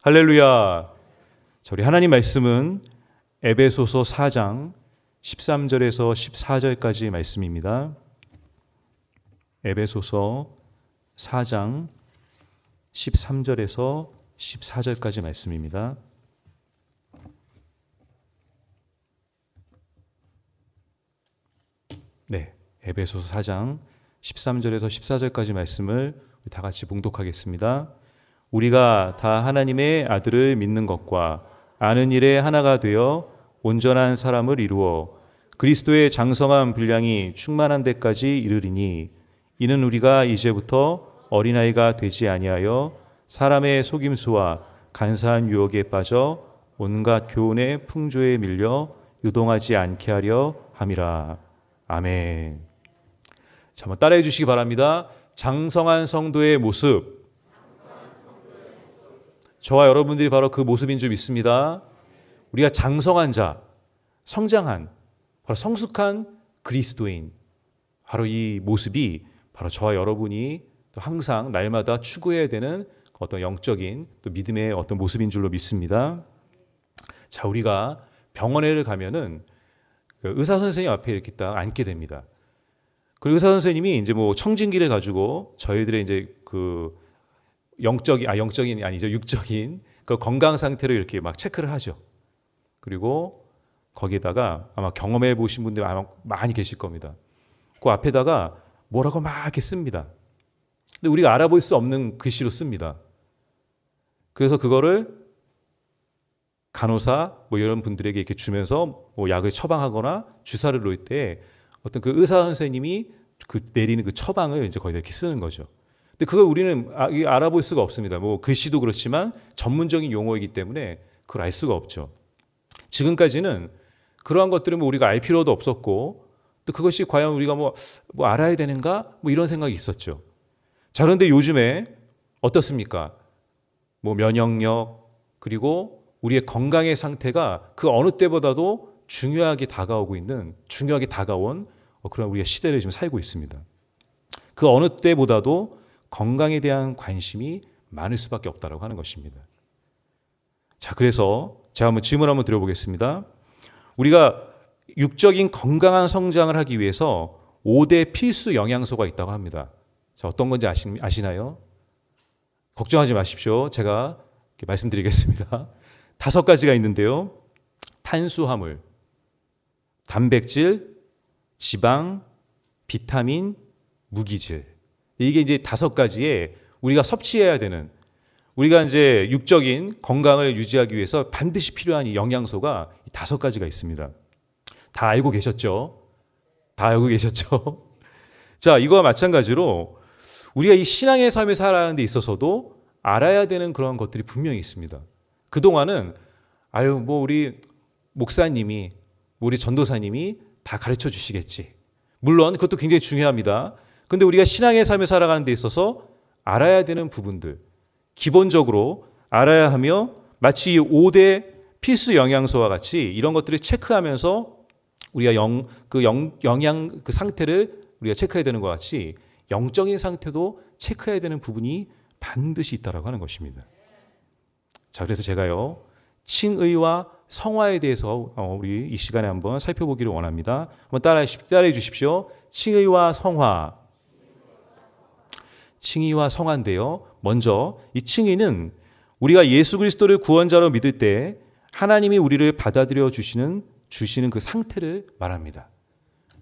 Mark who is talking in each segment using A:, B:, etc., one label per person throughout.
A: 할렐루야. 우리 하나님 말씀은 에베소서 4장 13절에서 14절까지 말씀입니다. 에베소서 4장 13절에서 14절까지 말씀입니다. 네, 에베소서 4장 13절에서 14절까지 말씀을 다 같이 봉독하겠습니다. 우리가 다 하나님의 아들을 믿는 것과 아는 일에 하나가 되어 온전한 사람을 이루어 그리스도의 장성한 분량이 충만한 데까지 이르리니, 이는 우리가 이제부터 어린아이가 되지 아니하여 사람의 속임수와 간사한 유혹에 빠져 온갖 교훈의 풍조에 밀려 유동하지 않게 하려 함이라. 아멘. 자, 한번 따라해 주시기 바랍니다. 장성한 성도의 모습. 저와 여러분들이 바로 그 모습인 줄 믿습니다. 우리가 장성한 자, 성장한, 바로 성숙한 그리스도인, 바로 이 모습이 바로 저와 여러분이 또 항상 날마다 추구해야 되는 어떤 영적인 또 믿음의 어떤 모습인 줄로 믿습니다. 자, 우리가 병원에 가면은 의사 선생님 앞에 이렇게 딱 앉게 됩니다. 그 의사 선생님이 이제 뭐 청진기를 가지고 저희들의 이제 그 영적인 아니죠, 육적인 그 건강 상태를 이렇게 막 체크를 하죠. 그리고 거기에다가 아마 경험해 보신 분들 아마 많이 계실 겁니다. 그 앞에다가 뭐라고 막 이렇게 씁니다. 근데 우리가 알아볼 수 없는 글씨로 씁니다. 그래서 그거를 간호사 뭐 이런 분들에게 이렇게 주면서 뭐 약을 처방하거나 주사를 놓을 때 어떤 그 의사 선생님이 그 내리는 그 처방을 이제 거기다 이렇게 쓰는 거죠. 근데 그걸 우리는 알아볼 수가 없습니다. 뭐 글씨도 그렇지만 전문적인 용어이기 때문에 그걸 알 수가 없죠. 지금까지는 그러한 것들은 뭐 우리가 알 필요도 없었고, 또 그것이 과연 우리가 뭐 알아야 되는가 뭐 이런 생각이 있었죠. 자, 그런데 요즘에 어떻습니까? 뭐 면역력, 그리고 우리의 건강의 상태가 그 어느 때보다도 중요하게 다가온 그런 우리의 시대를 지금 살고 있습니다. 그 어느 때보다도 건강에 대한 관심이 많을 수밖에 없다라고 하는 것입니다. 자, 그래서 제가 한번 질문 한번 드려보겠습니다. 우리가 육적인 건강한 성장을 하기 위해서 5대 필수 영양소가 있다고 합니다. 자, 어떤 건지 아시나요? 걱정하지 마십시오. 제가 말씀드리겠습니다. 5가지가 있는데요. 탄수화물, 단백질, 지방, 비타민, 무기질. 이게 이제 5가지의 우리가 섭취해야 되는, 우리가 이제 육적인 건강을 유지하기 위해서 반드시 필요한 이 영양소가 5가지가 있습니다. 다 알고 계셨죠? 자, 이거와 마찬가지로 우리가 이 신앙의 삶을 살아가는 데 있어서도 알아야 되는 그런 것들이 분명히 있습니다. 그동안은 뭐 우리 목사님이, 우리 전도사님이 다 가르쳐 주시겠지. 물론 그것도 굉장히 중요합니다. 근데 우리가 신앙의 삶을 살아가는 데 있어서 알아야 되는 부분들, 기본적으로 알아야 하며, 마치 이 5대 필수 영양소와 같이 이런 것들을 체크하면서 우리가 영양 그 상태를 우리가 체크해야 되는 것 같이 영적인 상태도 체크해야 되는 부분이 반드시 있다라고 하는 것입니다. 자, 그래서 제가요, 칭의와 성화에 대해서 우리 이 시간에 한번 살펴보기를 원합니다. 한번 따라해 주십시오. 칭의와 성화. 칭의와 성화인데요, 먼저 이 칭의는 우리가 예수 그리스도를 구원자로 믿을 때 하나님이 우리를 받아들여 주시는 그 상태를 말합니다.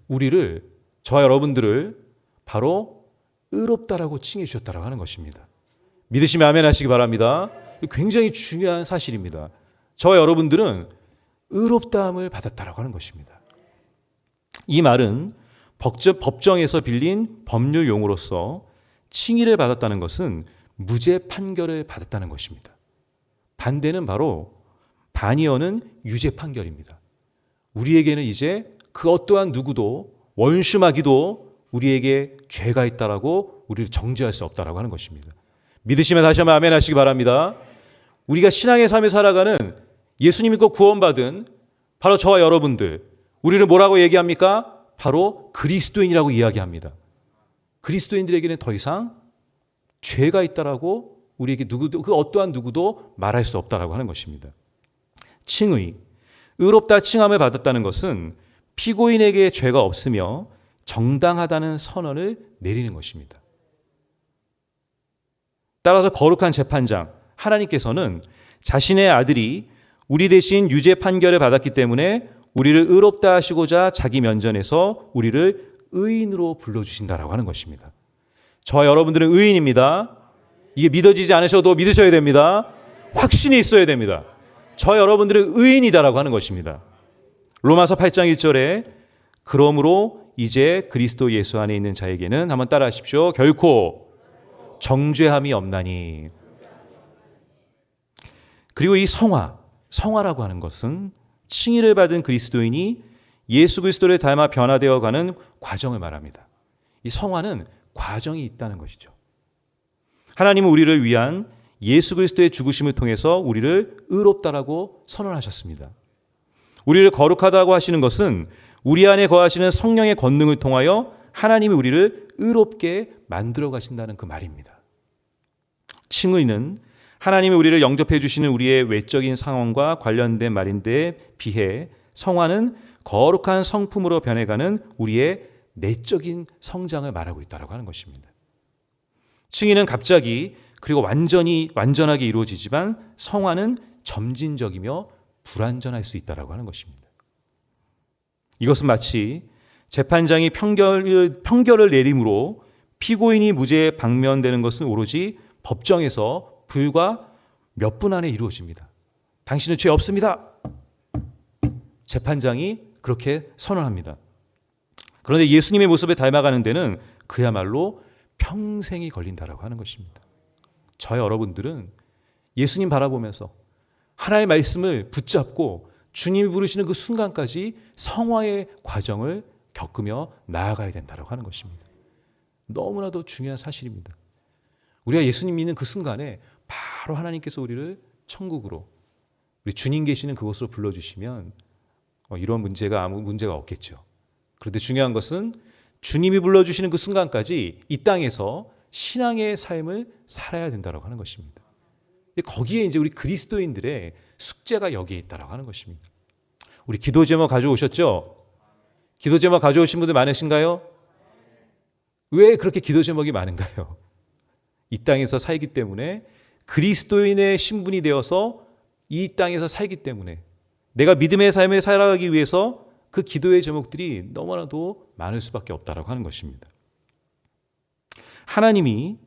A: 우리를, 저와 여러분들을 바로 의롭다라고 칭해 주셨다라고 하는 것입니다. 믿으시면 아멘 하시기 바랍니다. 굉장히 중요한 사실입니다. 저와 여러분들은 의롭다함을 받았다라고 하는 것입니다. 이 말은 법정에서 빌린 법률 용어로서 칭의를 받았다는 것은 무죄 판결을 받았다는 것입니다. 반대는 바로 반의어는 유죄 판결입니다. 우리에게는 이제 그 어떠한 누구도 원수마귀도 우리에게 죄가 있다라고 우리를 정죄할 수 없다라고 하는 것입니다. 믿으시면 다시 한번 아멘 하시기 바랍니다. 우리가 신앙의 삶을 살아가는 예수님 믿고 구원받은 바로 저와 여러분들, 우리를 뭐라고 얘기합니까? 바로 그리스도인이라고 이야기합니다. 그리스도인들에게는 더 이상 죄가 있다라고 우리에게 누구도, 그 어떠한 누구도 말할 수 없다라고 하는 것입니다. 칭의, 의롭다 칭함을 받았다는 것은 피고인에게 죄가 없으며 정당하다는 선언을 내리는 것입니다. 따라서 거룩한 재판장 하나님께서는 자신의 아들이 우리 대신 유죄 판결을 받았기 때문에 우리를 의롭다 하시고자 자기 면전에서 우리를 의인으로 불러주신다라고 하는 것입니다. 저와 여러분들은 의인입니다. 이게 믿어지지 않으셔도 믿으셔야 됩니다. 확신이 있어야 됩니다. 저와 여러분들은 의인이다라고 하는 것입니다. 로마서 8장 1절에 그러므로 이제 그리스도 예수 안에 있는 자에게는, 한번 따라하십시오, 결코 정죄함이 없나니. 그리고 이 성화라고 하는 것은 칭의를 받은 그리스도인이 예수 그리스도를 닮아 변화되어 가는 과정을 말합니다. 이 성화는 과정이 있다는 것이죠. 하나님은 우리를 위한 예수 그리스도의 죽으심을 통해서 우리를 의롭다라고 선언하셨습니다. 우리를 거룩하다고 하시는 것은 우리 안에 거하시는 성령의 권능을 통하여 하나님이 우리를 의롭게 만들어 가신다는 그 말입니다. 칭의는 하나님이 우리를 영접해 주시는 우리의 외적인 상황과 관련된 말인데 비해 성화는 거룩한 성품으로 변해가는 우리의 내적인 성장을 말하고 있다고 하는 것입니다. 칭의는 갑자기 그리고 완전하게 이루어지지만 성화는 점진적이며 불완전할 수 있다고 하는 것입니다. 이것은 마치 재판장이 판결을 내림으로 피고인이 무죄에 방면되는 것은 오로지 법정에서 불과 몇 분 안에 이루어집니다. 당신은 죄 없습니다. 재판장이 그렇게 선언합니다. 그런데 예수님의 모습에 닮아가는 데는 그야말로 평생이 걸린다라고 하는 것입니다. 저와 여러분들은 예수님 바라보면서 하나님의 말씀을 붙잡고 주님이 부르시는 그 순간까지 성화의 과정을 겪으며 나아가야 된다고 하는 것입니다. 너무나도 중요한 사실입니다. 우리가 예수님 믿는 그 순간에 바로 하나님께서 우리를 천국으로, 우리 주님 계시는 그곳으로 불러주시면 이런 아무 문제가 없겠죠. 그런데 중요한 것은 주님이 불러주시는 그 순간까지 이 땅에서 신앙의 삶을 살아야 된다고 하는 것입니다. 거기에 이제 우리 그리스도인들의 숙제가 여기에 있다고 하는 것입니다. 우리 기도 제목 가져오셨죠? 기도 제목 가져오신 분들 많으신가요? 왜 그렇게 기도 제목이 많은가요? 이 땅에서 살기 때문에, 그리스도인의 신분이 되어서 이 땅에서 살기 때문에, 내가 믿음의 삶을 살아가기 위해서 그 기도의 제목들이 너무나도 많을 수밖에 없다고 하는 것입니다. 하나님이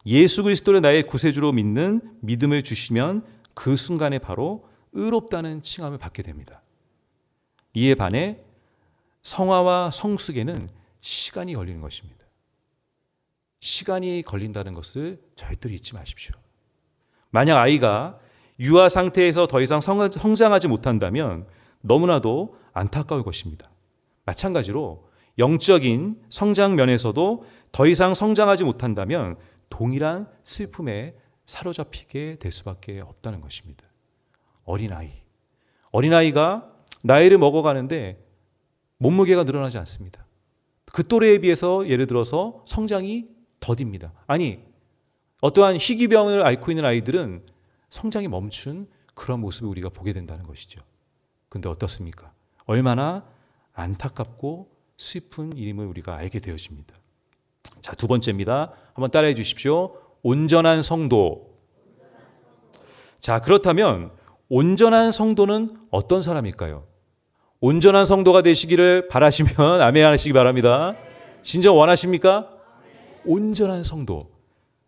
A: 예수 그리스도를 나의 구세주로 믿는 믿음을 주시면 그 순간에 바로 의롭다는 칭함을 받게 됩니다. 이에 반해 성화와 성숙에는 시간이 걸리는 것입니다. 시간이 걸린다는 것을 절대로 잊지 마십시오. 만약 아이가 유아 상태에서 더 이상 성장하지 못한다면 너무나도 안타까울 것입니다. 마찬가지로 영적인 성장 면에서도 더 이상 성장하지 못한다면 동일한 슬픔에 사로잡히게 될 수밖에 없다는 것입니다. 어린아이가 나이를 먹어가는데 몸무게가 늘어나지 않습니다. 그 또래에 비해서 예를 들어서 성장이 더딥니다. 아니, 어떠한 희귀병을 앓고 있는 아이들은 성장이 멈춘 그런 모습을 우리가 보게 된다는 것이죠. 그런데 어떻습니까? 얼마나 안타깝고 슬픈 일임을 우리가 알게 되어집니다. 자, 두 번째입니다. 한번 따라해 주십시오. 온전한 성도. 자, 그렇다면 온전한 성도는 어떤 사람일까요? 온전한 성도가 되시기를 바라시면 아멘 하시기 바랍니다. 진짜 원하십니까? 온전한 성도.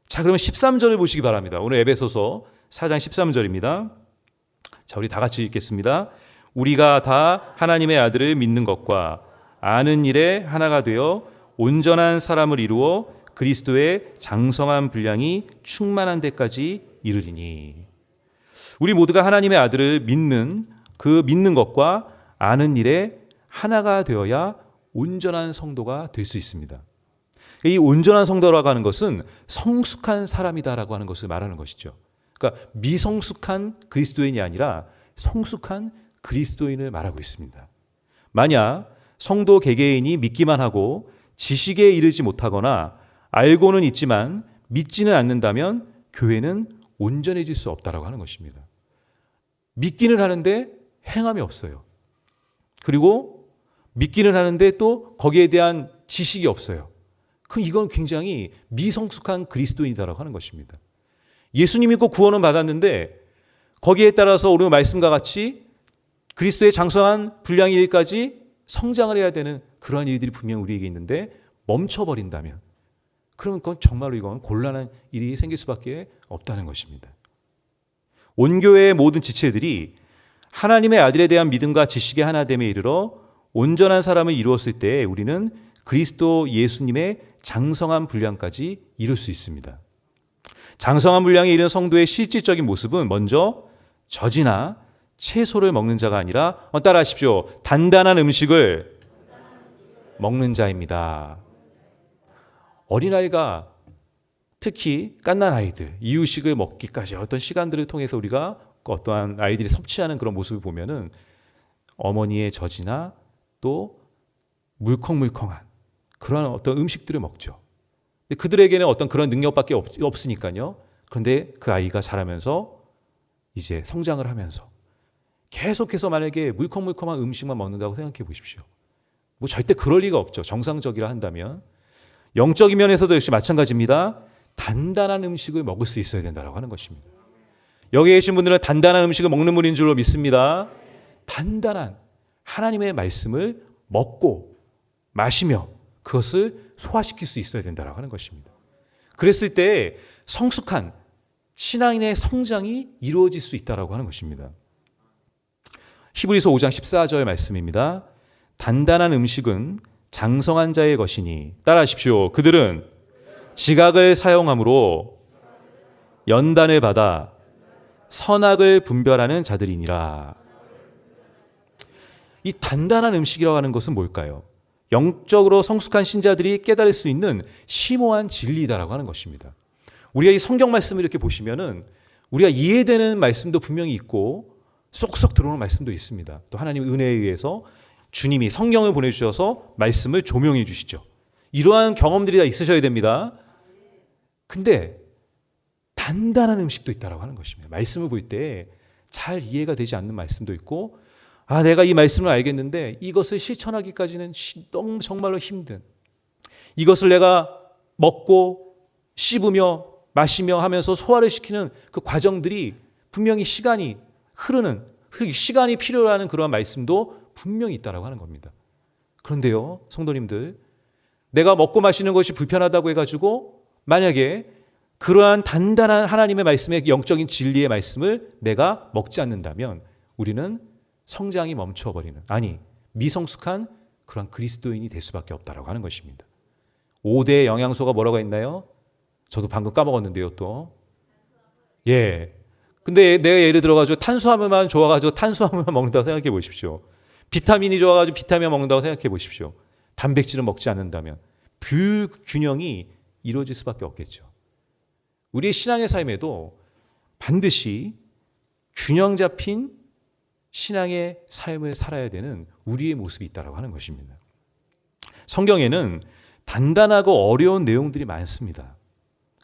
A: 자, 그러면 13절을 보시기 바랍니다. 오늘 에베소서 4장 13절입니다. 자, 우리 다 같이 읽겠습니다. 우리가 다 하나님의 아들을 믿는 것과 아는 일에 하나가 되어 온전한 사람을 이루어 그리스도의 장성한 분량이 충만한 데까지 이르리니. 우리 모두가 하나님의 아들을 믿는 것과 아는 일에 하나가 되어야 온전한 성도가 될 수 있습니다. 이 온전한 성도라고 하는 것은 성숙한 사람이다라고 하는 것을 말하는 것이죠. 그러니까 미성숙한 그리스도인이 아니라 성숙한 그리스도인을 말하고 있습니다. 만약 성도 개개인이 믿기만 하고 지식에 이르지 못하거나 알고는 있지만 믿지는 않는다면 교회는 온전해질 수 없다라고 하는 것입니다. 믿기는 하는데 행함이 없어요. 그리고 믿기는 하는데 또 거기에 대한 지식이 없어요. 그럼 이건 굉장히 미성숙한 그리스도인이다라고 하는 것입니다. 예수님 믿고 구원은 받았는데 거기에 따라서 오늘 말씀과 같이 그리스도의 장성한 분량의 일까지 성장을 해야 되는 그러한 일들이 분명 우리에게 있는데 멈춰버린다면 그러면 그건 정말로 이건 곤란한 일이 생길 수밖에 없다는 것입니다. 온 교회의 모든 지체들이 하나님의 아들에 대한 믿음과 지식의 하나됨에 이르러 온전한 사람을 이루었을 때 우리는 그리스도 예수님의 장성한 분량까지 이룰 수 있습니다. 장성한 분량에 이른 성도의 실질적인 모습은 먼저 젖이나 채소를 먹는 자가 아니라 따라하십시오. 단단한 음식을 먹는 자입니다. 어린아이가 특히 갓난아이들, 이유식을 먹기까지 어떤 시간들을 통해서 우리가 어떠한 아이들이 섭취하는 그런 모습을 보면은 어머니의 젖이나 또 물컹물컹한 그런 어떤 음식들을 먹죠. 근데 그들에게는 어떤 그런 능력밖에 없으니까요. 그런데 그 아이가 자라면서 이제 성장을 하면서 계속해서 만약에 물컹물컹한 음식만 먹는다고 생각해 보십시오. 뭐 절대 그럴 리가 없죠. 정상적이라 한다면. 영적인 면에서도 역시 마찬가지입니다. 단단한 음식을 먹을 수 있어야 된다고 하는 것입니다. 여기 계신 분들은 단단한 음식을 먹는 분인 줄로 믿습니다. 단단한 하나님의 말씀을 먹고 마시며 그것을 소화시킬 수 있어야 된다고 하는 것입니다. 그랬을 때 성숙한 신앙인의 성장이 이루어질 수 있다고 하는 것입니다. 히브리서 5장 14절 말씀입니다. 단단한 음식은 장성한 자의 것이니 따라하십시오. 그들은 지각을 사용함으로 연단을 받아 선악을 분별하는 자들이니라. 이 단단한 음식이라고 하는 것은 뭘까요? 영적으로 성숙한 신자들이 깨달을 수 있는 심오한 진리다라고 하는 것입니다. 우리가 이 성경 말씀을 이렇게 보시면은 우리가 이해되는 말씀도 분명히 있고 쏙쏙 들어오는 말씀도 있습니다. 또 하나님의 은혜에 의해서 주님이 성령을 보내주셔서 말씀을 조명해 주시죠. 이러한 경험들이 다 있으셔야 됩니다. 근데 단단한 음식도 있다라고 하는 것입니다. 말씀을 볼 때 잘 이해가 되지 않는 말씀도 있고 내가 이 말씀을 알겠는데 이것을 실천하기까지는 너무 정말로 힘든 이것을 내가 먹고 씹으며 마시며 하면서 소화를 시키는 그 과정들이 분명히 시간이 흐르는 시간이 필요로 하는 그러한 말씀도 분명히 있다라고 하는 겁니다. 그런데요, 성도님들, 내가 먹고 마시는 것이 불편하다고 해가지고 만약에 그러한 단단한 하나님의 말씀의 영적인 진리의 말씀을 내가 먹지 않는다면 우리는 성장이 멈춰버리는 미성숙한 그런 그리스도인이 될 수밖에 없다라고 하는 것입니다. 5대 영양소가 뭐라고 했나요? 저도 방금 까먹었는데요 또. 근데 내가 예를 들어가지고 탄수화물만 좋아가지고 탄수화물만 먹는다고 생각해 보십시오. 비타민이 좋아가지고 비타민만 먹는다고 생각해 보십시오. 단백질을 먹지 않는다면 불균형이 이루어질 수밖에 없겠죠. 우리의 신앙의 삶에도 반드시 균형 잡힌 신앙의 삶을 살아야 되는 우리의 모습이 있다고 하는 것입니다. 성경에는 단단하고 어려운 내용들이 많습니다.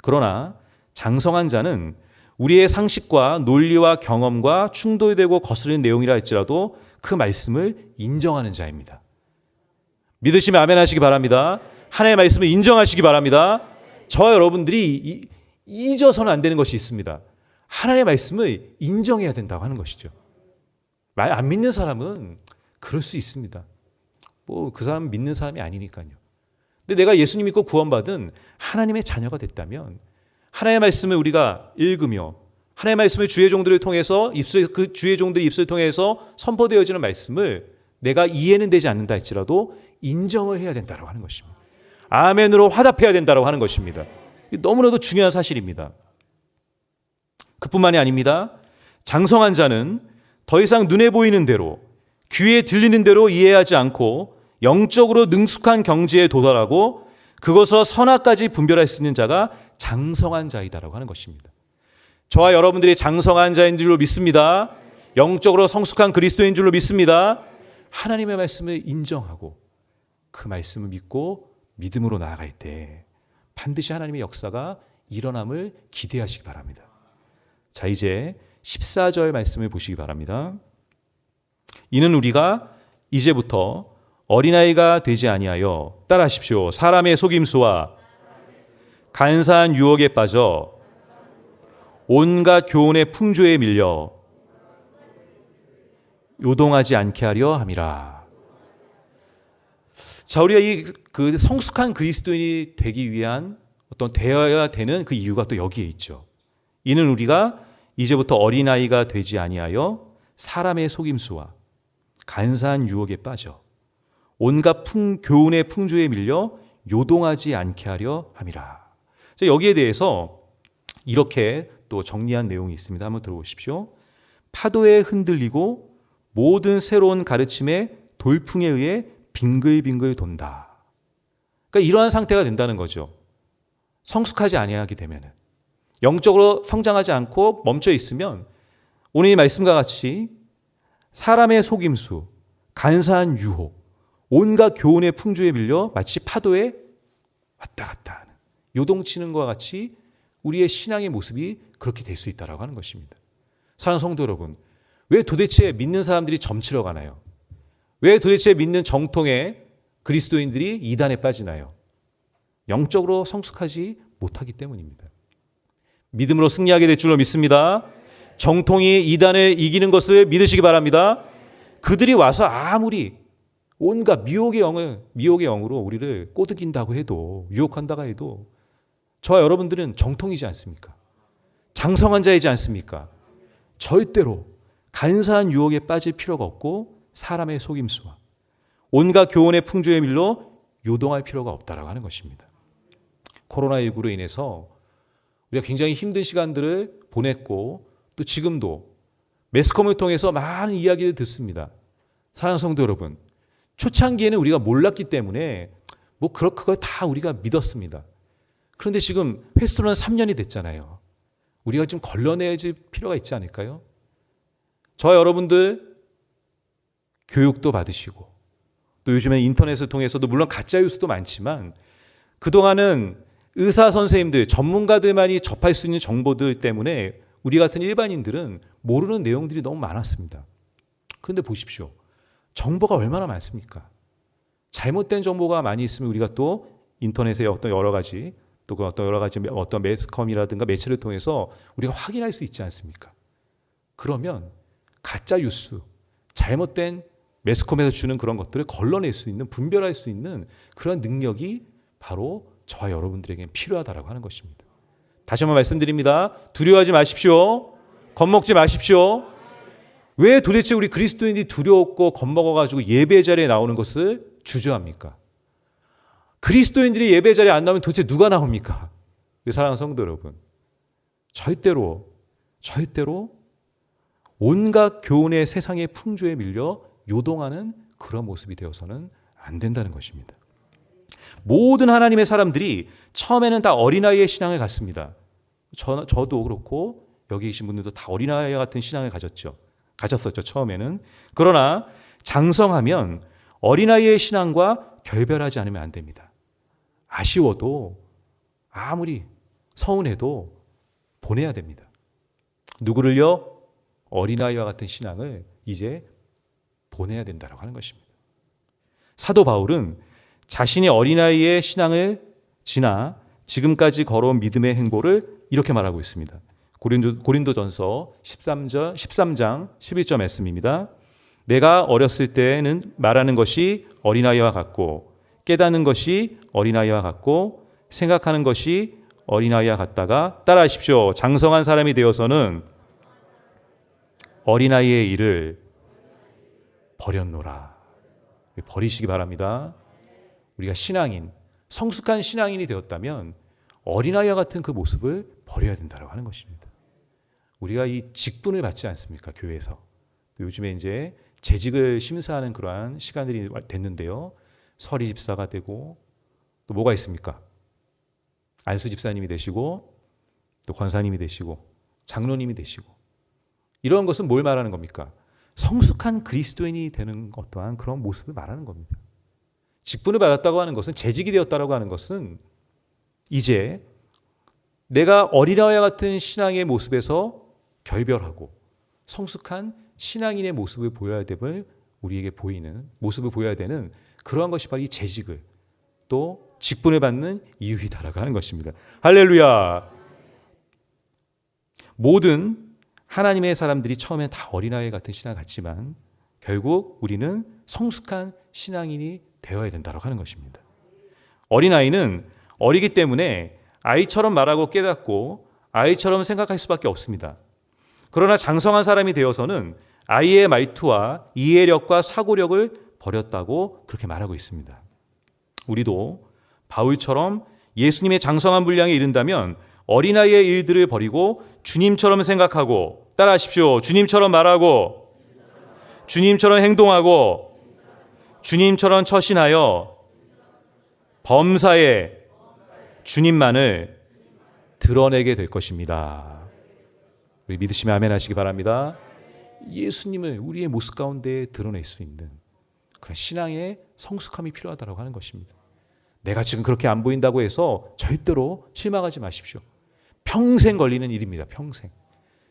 A: 그러나 장성한 자는 우리의 상식과 논리와 경험과 충돌되고 거스르는 내용이라 할지라도 그 말씀을 인정하는 자입니다. 믿으시면 아멘 하시기 바랍니다. 하나님의 말씀을 인정하시기 바랍니다. 저와 여러분들이 잊어서는 안 되는 것이 있습니다. 하나님의 말씀을 인정해야 된다고 하는 것이죠. 말 안 믿는 사람은 그럴 수 있습니다. 그 사람은 믿는 사람이 아니니까요. 근데 내가 예수님 믿고 구원받은 하나님의 자녀가 됐다면 하나님의 말씀을 우리가 읽으며 하나님의 말씀을 주의 종들을 통해서 그 주의 종들의 입술을 통해서 선포되어지는 말씀을 내가 이해는 되지 않는다 할지라도 인정을 해야 된다고 하는 것입니다. 아멘으로 화답해야 된다고 하는 것입니다. 너무나도 중요한 사실입니다. 그뿐만이 아닙니다. 장성한 자는 더 이상 눈에 보이는 대로 귀에 들리는 대로 이해하지 않고 영적으로 능숙한 경지에 도달하고 그것으로 선악까지 분별할 수 있는 자가 장성한 자이다라고 하는 것입니다. 저와 여러분들이 장성한 자인 줄로 믿습니다. 영적으로 성숙한 그리스도인 줄로 믿습니다. 하나님의 말씀을 인정하고 그 말씀을 믿고 믿음으로 나아갈 때 반드시 하나님의 역사가 일어남을 기대하시기 바랍니다. 자, 이제 14절 말씀을 보시기 바랍니다. 이는 우리가 이제부터 어린아이가 되지 아니하여 따라하십시오. 사람의 속임수와 간사한 유혹에 빠져 온갖 교훈의 풍조에 밀려 요동하지 않게 하려 함이라. 자, 우리가 그 성숙한 그리스도인이 되기 위한 어떤 되어야 되는 그 이유가 또 여기에 있죠. 이는 우리가 이제부터 어린아이가 되지 아니하여 사람의 속임수와 간사한 유혹에 빠져 온갖 교훈의 풍조에 밀려 요동하지 않게 하려 함이라. 자, 여기에 대해서 이렇게 또 정리한 내용이 있습니다. 한번 들어보십시오. 파도에 흔들리고 모든 새로운 가르침의 돌풍에 의해 빙글빙글 돈다. 그러니까 이러한 상태가 된다는 거죠. 성숙하지 아니하게 되면은, 영적으로 성장하지 않고 멈춰 있으면 오늘 이 말씀과 같이 사람의 속임수, 간사한 유혹, 온갖 교훈의 풍조에 밀려 마치 파도에 왔다 갔다 하는, 요동치는 것과 같이 우리의 신앙의 모습이 그렇게 될 수 있다라고 하는 것입니다. 사랑하는 성도 여러분, 왜 도대체 믿는 사람들이 점치러 가나요? 왜 도대체 믿는 정통의 그리스도인들이 이단에 빠지나요? 영적으로 성숙하지 못하기 때문입니다. 믿음으로 승리하게 될 줄로 믿습니다. 정통이 이단을 이기는 것을 믿으시기 바랍니다. 그들이 와서 아무리 온갖 미혹의 영으로 우리를 꼬드긴다고 해도, 유혹한다고 해도 저와 여러분들은 정통이지 않습니까? 장성한 자이지 않습니까? 절대로 간사한 유혹에 빠질 필요가 없고 사람의 속임수와 온갖 교훈의 풍조에 밀려 요동할 필요가 없다라고 하는 것입니다. 코로나19로 인해서 우리가 굉장히 힘든 시간들을 보냈고 또 지금도 매스컴을 통해서 많은 이야기를 듣습니다. 사랑하는 성도 여러분, 초창기에는 우리가 몰랐기 때문에 그걸 다 우리가 믿었습니다. 그런데 지금 횟수로는 3년이 됐잖아요. 우리가 좀 걸러내야 필요가 있지 않을까요? 저와 여러분들 교육도 받으시고 또 요즘에 인터넷을 통해서도 물론 가짜 뉴스도 많지만 그동안은 의사 선생님들, 전문가들만이 접할 수 있는 정보들 때문에 우리 같은 일반인들은 모르는 내용들이 너무 많았습니다. 그런데 보십시오. 정보가 얼마나 많습니까? 잘못된 정보가 많이 있으면 우리가 또 인터넷의 어떤 여러 가지 어떤 매스컴이라든가 매체를 통해서 우리가 확인할 수 있지 않습니까? 그러면 가짜 뉴스, 잘못된 매스컴에서 주는 그런 것들을 걸러낼 수 있는, 분별할 수 있는 그런 능력이 바로 저와 여러분들에게 필요하다라고 하는 것입니다. 다시 한번 말씀드립니다. 두려워하지 마십시오. 겁먹지 마십시오. 왜 도대체 우리 그리스도인들이 두려웠고 겁먹어가지고 예배 자리에 나오는 것을 주저합니까? 그리스도인들이 예배 자리에 안 나오면 도대체 누가 나옵니까? 사랑하는 성도 여러분, 절대로 온갖 교훈의 세상의 풍조에 밀려 요동하는 그런 모습이 되어서는 안 된다는 것입니다. 모든 하나님의 사람들이 처음에는 다 어린아이의 신앙을 갖습니다. 저도 그렇고 여기 계신 분들도 다 어린아이 같은 신앙을 가졌었죠, 처음에는. 그러나 장성하면 어린아이의 신앙과 결별하지 않으면 안 됩니다. 아쉬워도 아무리 서운해도 보내야 됩니다. 누구를요? 어린아이와 같은 신앙을 이제 보내야 된다고 하는 것입니다. 사도 바울은 자신이 어린아이의 신앙을 지나 지금까지 걸어온 믿음의 행보를 이렇게 말하고 있습니다. 고린도전서 13장 11절 말씀입니다. 내가 어렸을 때는 말하는 것이 어린아이와 같고 깨닫는 것이 어린아이와 같고 생각하는 것이 어린아이와 같다가 따라하십시오. 장성한 사람이 되어서는 어린아이의 일을 버렸노라. 버리시기 바랍니다. 우리가 성숙한 신앙인이 되었다면 어린아이와 같은 그 모습을 버려야 된다고 하는 것입니다. 우리가 이 직분을 받지 않습니까? 교회에서. 요즘에 이제 재직을 심사하는 그러한 시간들이 됐는데요. 서리 집사가 되고 또 뭐가 있습니까? 안수 집사님이 되시고 또 권사님이 되시고 장로님이 되시고, 이런 것은 뭘 말하는 겁니까? 성숙한 그리스도인이 되는 어떠한 그런 모습을 말하는 겁니다. 직분을 받았다고 하는 것은, 재직이 되었다고 하는 것은 이제 내가 어린아이와 같은 신앙의 모습에서 결별하고 성숙한 신앙인의 모습을 보여야 됨을 우리에게 보이는 모습을 보여야 되는 그러한 것이 바로 이 재직을 또 직분을 받는 이유이다라고 하는 것입니다. 할렐루야. 모든 하나님의 사람들이 처음엔 다 어린아이 같은 신앙을 갖지만 결국 우리는 성숙한 신앙인이 되어야 된다고 하는 것입니다. 어린아이는 어리기 때문에 아이처럼 말하고 깨닫고 아이처럼 생각할 수밖에 없습니다. 그러나 장성한 사람이 되어서는 아이의 말투와 이해력과 사고력을 버렸다고 그렇게 말하고 있습니다. 우리도 바울처럼 예수님의 장성한 분량에 이른다면 어린아이의 일들을 버리고 주님처럼 생각하고, 따라하십시오. 주님처럼 말하고 주님처럼 행동하고 주님처럼 처신하여 범사에 주님만을 드러내게 될 것입니다. 우리 믿으시면 아멘 하시기 바랍니다. 예수님을 우리의 모습 가운데 드러낼 수 있는 그런 신앙의 성숙함이 필요하다고 하는 것입니다. 내가 지금 그렇게 안 보인다고 해서 절대로 실망하지 마십시오. 평생 걸리는 일입니다. 평생.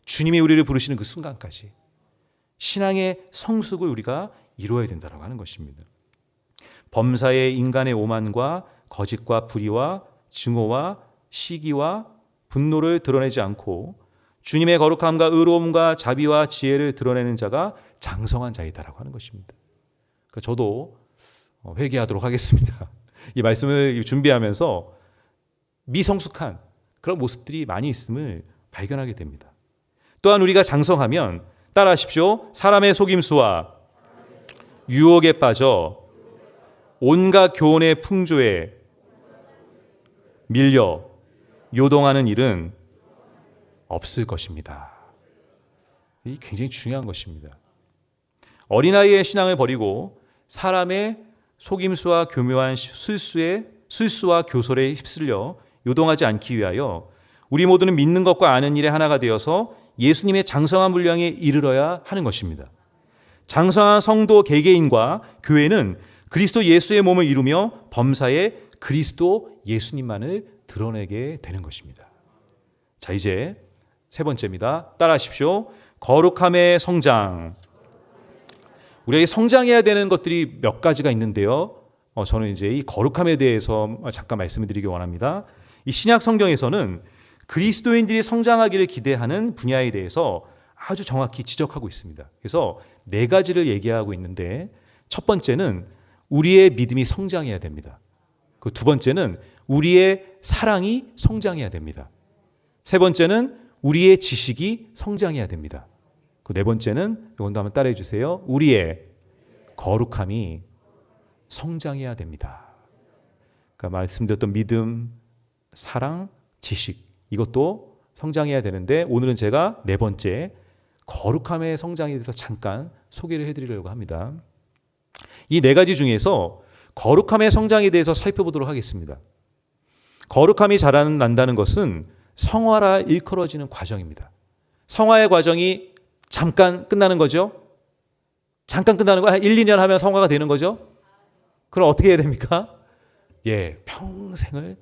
A: 주님이 우리를 부르시는 그 순간까지 신앙의 성숙을 우리가 이루어야 된다고 하는 것입니다. 범사의 인간의 오만과 거짓과 불의와 증오와 시기와 분노를 드러내지 않고 주님의 거룩함과 의로움과 자비와 지혜를 드러내는 자가 장성한 자이다라고 하는 것입니다. 그러니까 저도 회개하도록 하겠습니다. 이 말씀을 준비하면서 미성숙한 그런 모습들이 많이 있음을 발견하게 됩니다. 또한 우리가 장성하면 따라하십시오. 사람의 속임수와 유혹에 빠져 온갖 교훈의 풍조에 밀려 요동하는 일은 없을 것입니다. 이 굉장히 중요한 것입니다. 어린아이의 신앙을 버리고 사람의 속임수와 교묘한 술수와 교솔에 휩쓸려 요동하지 않기 위하여 우리 모두는 믿는 것과 아는 일의 하나가 되어서 예수님의 장성한 분량에 이르러야 하는 것입니다. 장성한 성도 개개인과 교회는 그리스도 예수의 몸을 이루며 범사에 그리스도 예수님만을 드러내게 되는 것입니다. 자, 이제 세 번째입니다. 따라하십시오. 거룩함의 성장. 우리에게 성장해야 되는 것들이 몇 가지가 있는데요. 저는 이제 이 거룩함에 대해서 잠깐 말씀을 드리기 원합니다. 이 신약 성경에서는 그리스도인들이 성장하기를 기대하는 분야에 대해서 아주 정확히 지적하고 있습니다. 그래서 네 가지를 얘기하고 있는데 첫 번째는 우리의 믿음이 성장해야 됩니다. 그 두 번째는 우리의 사랑이 성장해야 됩니다. 세 번째는 우리의 지식이 성장해야 됩니다. 그 네 번째는 이건도 한번 따라해 주세요. 우리의 거룩함이 성장해야 됩니다. 그러니까 말씀드렸던 믿음, 사랑, 지식 이것도 성장해야 되는데 오늘은 제가 네 번째 거룩함의 성장에 대해서 잠깐 소개를 해드리려고 합니다. 이 네 가지 중에서 거룩함의 성장에 대해서 살펴보도록 하겠습니다. 거룩함이 자라난다는 것은 성화라 일컬어지는 과정입니다. 성화의 과정이 잠깐 끝나는 거죠? 잠깐 끝나는 거, 한 1, 2년 하면 성화가 되는 거죠? 그럼 어떻게 해야 됩니까? 평생을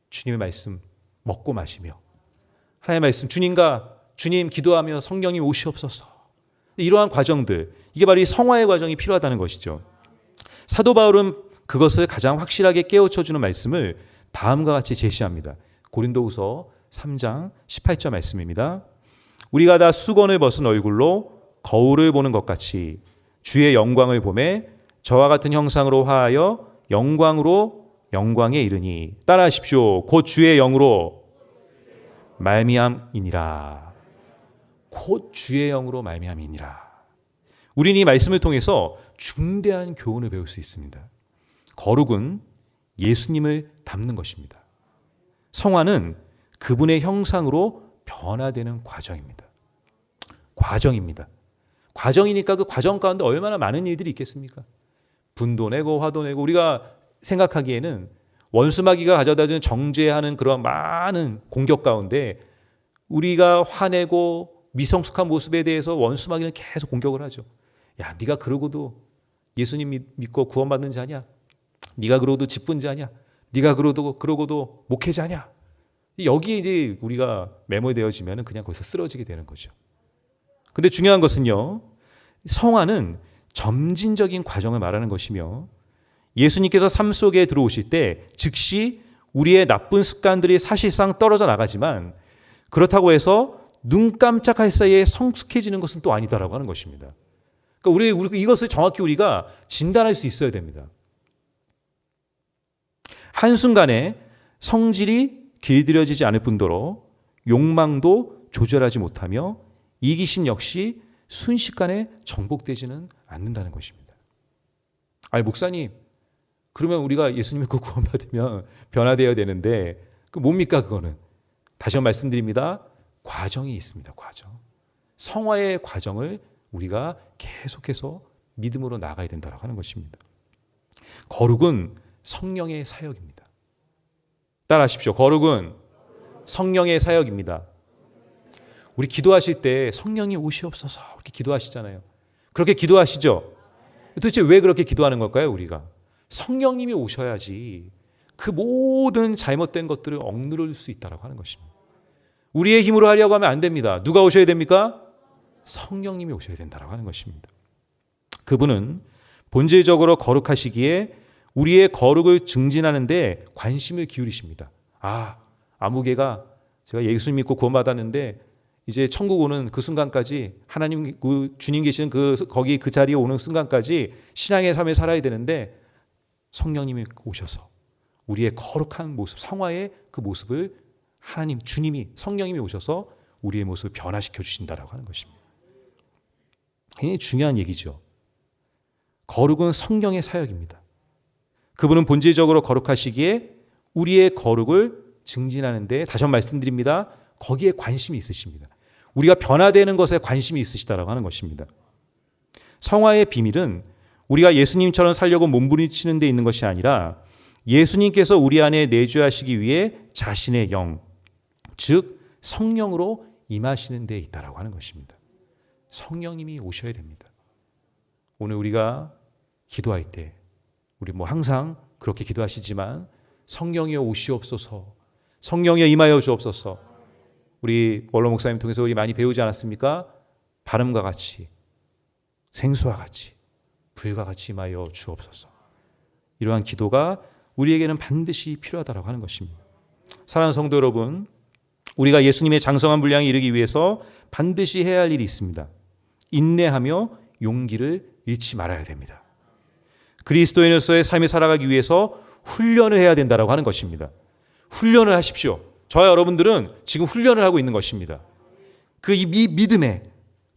A: 주님의 말씀 먹고 마시며 하나님의 말씀 주님 기도하며 성령님 오시옵소서. 이러한 과정들, 이게 바로 이 성화의 과정이 필요하다는 것이죠. 사도 바울은 그것을 가장 확실하게 깨우쳐주는 말씀을 다음과 같이 제시합니다. 고린도후서 3장 18절 말씀입니다. 우리가 다 수건을 벗은 얼굴로 거울을 보는 것 같이 주의 영광을 보매 저와 같은 형상으로 화하여 영광으로 영광에 이르니 따라하십시오. 곧 주의 영으로 말미암이니라. 곧 주의 영으로 말미암이니라. 우리는 이 말씀을 통해서 중대한 교훈을 배울 수 있습니다. 거룩은 예수님을 닮는 것입니다. 성화는 그분의 형상으로 변화되는 과정입니다. 과정이니까 그 과정 가운데 얼마나 많은 일들이 있겠습니까? 분도 내고 화도 내고 우리가 생각하기에는 원수마귀가 가져다주는 정죄하는 그런 많은 공격 가운데 우리가 화내고 미성숙한 모습에 대해서 원수마귀는 계속 공격을 하죠. 야, 네가 그러고도 예수님 믿고 구원받는 자냐? 네가 그러고도 직분 자냐? 네가 그러고도 목회자냐? 여기에 이제 우리가 매몰되어지면 그냥 거기서 쓰러지게 되는 거죠. 근데 중요한 것은요, 성화는 점진적인 과정을 말하는 것이며 예수님께서 삶 속에 들어오실 때 즉시 우리의 나쁜 습관들이 사실상 떨어져 나가지만 그렇다고 해서 눈 깜짝할 사이에 성숙해지는 것은 또 아니다라고 하는 것입니다. 그러니까 우리 이것을 정확히 우리가 진단할 수 있어야 됩니다. 한순간에 성질이 길들여지지 않을 뿐더러 욕망도 조절하지 못하며 이기심 역시 순식간에 정복되지는 않는다는 것입니다. 아니 목사님, 그러면 우리가 예수님 믿고 구원받으면 변화되어야 되는데 그 뭡니까 그거는? 다시 한번 말씀드립니다. 과정이 있습니다. 과정. 성화의 과정을 우리가 계속해서 믿음으로 나가야 된다고 하는 것입니다. 거룩은 성령의 사역입니다. 따라하십시오. 거룩은 성령의 사역입니다. 우리 기도하실 때 성령이 오시옵소서 이렇게 기도하시잖아요. 그렇게 기도하시죠? 도대체 왜 그렇게 기도하는 걸까요? 우리가 성령님이 오셔야지 그 모든 잘못된 것들을 억누를 수 있다고 하는 것입니다. 우리의 힘으로 하려고 하면 안 됩니다. 누가 오셔야 됩니까? 성령님이 오셔야 된다고 하는 것입니다. 그분은 본질적으로 거룩하시기에 우리의 거룩을 증진하는 데 관심을 기울이십니다. 아무개가 제가 예수 믿고 구원받았는데 이제 천국 오는 그 순간까지 하나님 주님 계시는 거기 그 자리에 오는 순간까지 신앙의 삶을 살아야 되는데 성령님이 오셔서 우리의 거룩한 모습, 성화의 그 모습을 하나님 주님이 성령님이 오셔서 우리의 모습을 변화시켜 주신다라고 하는 것입니다. 굉장히 중요한 얘기죠. 거룩은 성령의 사역입니다. 그분은 본질적으로 거룩하시기에 우리의 거룩을 증진하는 데 다시 한번 말씀드립니다. 거기에 관심이 있으십니다. 우리가 변화되는 것에 관심이 있으시다라고 하는 것입니다. 성화의 비밀은 우리가 예수님처럼 살려고 몸부림치는 데 있는 것이 아니라 예수님께서 우리 안에 내주하시기 위해 자신의 영, 즉 성령으로 임하시는 데 있다라고 하는 것입니다. 성령님이 오셔야 됩니다. 오늘 우리가 기도할 때 우리 항상 그렇게 기도하시지만 성령이여 오시옵소서, 성령이여 임하여 주옵소서. 우리 원로 목사님 통해서 우리 많이 배우지 않았습니까? 바람과 같이, 생수와 같이, 불과 같이 임하여 주옵소서. 이러한 기도가 우리에게는 반드시 필요하다고 하는 것입니다. 사랑하는 성도 여러분, 우리가 예수님의 장성한 분량에 이르기 위해서 반드시 해야 할 일이 있습니다. 인내하며 용기를 잃지 말아야 됩니다. 그리스도인으로서의 삶을 살아가기 위해서 훈련을 해야 된다고 하는 것입니다. 훈련을 하십시오. 저와 여러분들은 지금 훈련을 하고 있는 것입니다. 이 믿음에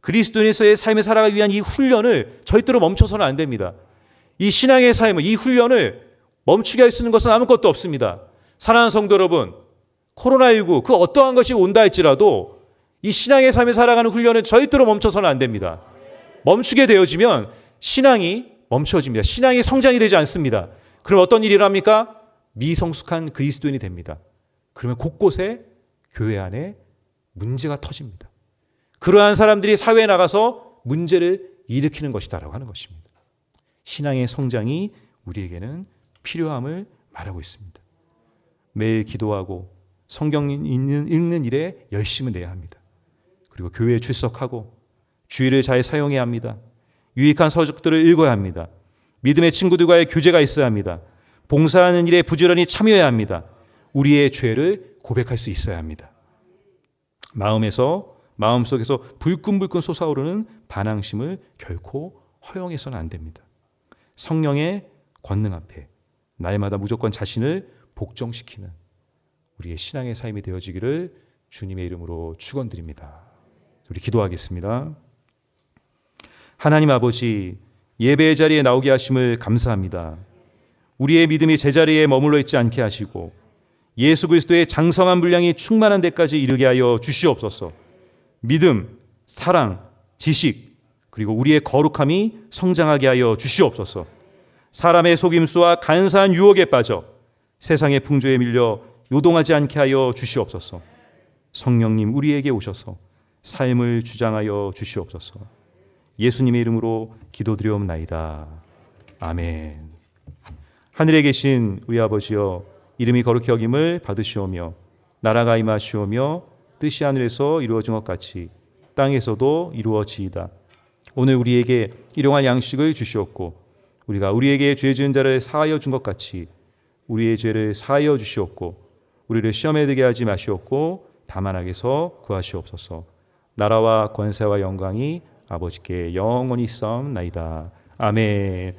A: 그리스도인으로서의 삶을 살아가기 위한 이 훈련을 절대로 멈춰서는 안 됩니다. 이 신앙의 삶을, 이 훈련을 멈추게 할 수 있는 것은 아무것도 없습니다. 사랑하는 성도 여러분, 코로나19 그 어떠한 것이 온다 할지라도 이 신앙의 삶을 살아가는 훈련을 절대로 멈춰서는 안 됩니다. 멈추게 되어지면 신앙이 멈춰집니다. 신앙이 성장이 되지 않습니다. 그럼 어떤 일이 일어납니까? 미성숙한 그리스도인이 됩니다. 그러면 곳곳에 교회 안에 문제가 터집니다. 그러한 사람들이 사회에 나가서 문제를 일으키는 것이다라고 하는 것입니다. 신앙의 성장이 우리에게는 필요함을 말하고 있습니다. 매일 기도하고 성경 읽는 일에 열심을 내야 합니다. 그리고 교회에 출석하고 주의를 잘 사용해야 합니다. 유익한 서적들을 읽어야 합니다. 믿음의 친구들과의 교제가 있어야 합니다. 봉사하는 일에 부지런히 참여해야 합니다. 우리의 죄를 고백할 수 있어야 합니다. 마음속에서 불끈불끈 솟아오르는 반항심을 결코 허용해서는 안 됩니다. 성령의 권능 앞에 날마다 무조건 자신을 복종시키는 우리의 신앙의 삶이 되어지기를 주님의 이름으로 축원드립니다. 우리 기도하겠습니다. 하나님 아버지, 예배의 자리에 나오게 하심을 감사합니다. 우리의 믿음이 제자리에 머물러 있지 않게 하시고 예수 그리스도의 장성한 분량이 충만한 데까지 이르게 하여 주시옵소서. 믿음, 사랑, 지식, 그리고 우리의 거룩함이 성장하게 하여 주시옵소서. 사람의 속임수와 간사한 유혹에 빠져 세상의 풍조에 밀려 요동하지 않게 하여 주시옵소서. 성령님 우리에게 오셔서 삶을 주장하여 주시옵소서. 예수님의 이름으로 기도드리옵나이다. 아멘. 하늘에 계신 우리 아버지여, 이름이 거룩히 여김을 받으시오며 나라가 임하시오며 뜻이 하늘에서 이루어진 것 같이 땅에서도 이루어지이다. 오늘 우리에게 일용할 양식을 주시옵고 우리가 우리에게 죄 지은 자를 사하여 준 것 같이 우리의 죄를 사하여 주시옵고 우리를 시험에 들게 하지 마시옵고 다만 악에서 구하시옵소서. 나라와 권세와 영광이 아버지께 영원히 있사옵나이다. 아멘.